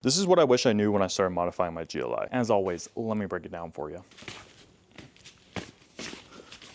This is what I wish I knew when I started modifying my GLI. As always, let me break it down for you.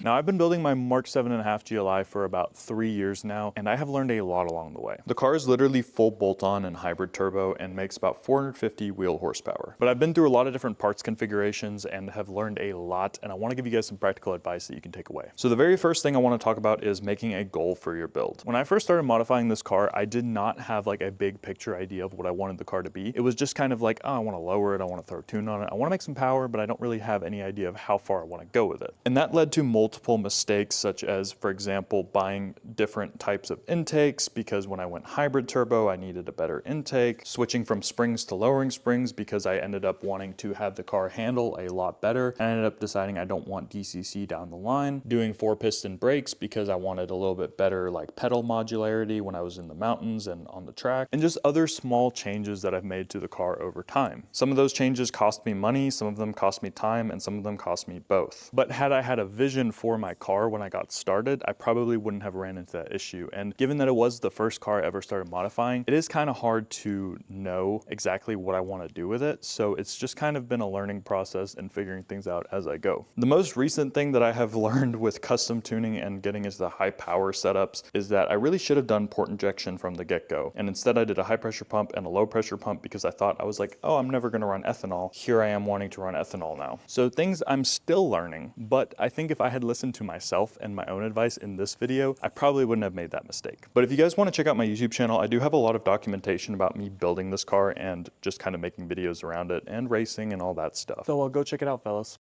Now, I've been building my Mark 7.5 GLI for about 3 years now, and I have learned a lot along the way. The car is literally full bolt-on and hybrid turbo and makes about 450 wheel horsepower. But I've been through a lot of different parts configurations and have learned a lot, and I want to give you guys some practical advice that you can take away. So the very first thing I want to talk about is making a goal for your build. When I first started modifying this car, I did not have like a big picture idea of what I wanted the car to be. It was just kind of like, oh, I want to lower it, I want to throw a tune on it, I want to make some power, but I don't really have any idea of how far I want to go with it. And that led to multiple mistakes, such as, for example, buying different types of intakes because when I went hybrid turbo, I needed a better intake, switching from springs to lowering springs because I ended up wanting to have the car handle a lot better. And I ended up deciding I don't want DCC down the line, doing 4-piston brakes because I wanted a little bit better like pedal modularity when I was in the mountains and on the track, and just other small changes that I've made to the car over time. Some of those changes cost me money, some of them cost me time, and some of them cost me both. But had I had a vision for my car when I got started, I probably wouldn't have ran into that issue. And given that it was the first car I ever started modifying, it is kind of hard to know exactly what I want to do with it. So it's just kind of been a learning process and figuring things out as I go. The most recent thing that I have learned with custom tuning and getting into the high power setups is that I really should have done port injection from the get-go. And instead I did a high pressure pump and a low pressure pump because I thought, I was like, oh, I'm never going to run ethanol. Here I am wanting to run ethanol now. So things I'm still learning, but I think if I had listened to myself and my own advice in this video, I probably wouldn't have made that mistake. But if you guys want to check out my YouTube channel, I do have a lot of documentation about me building this car and just kind of making videos around it and racing and all that stuff. So go check it out, fellas.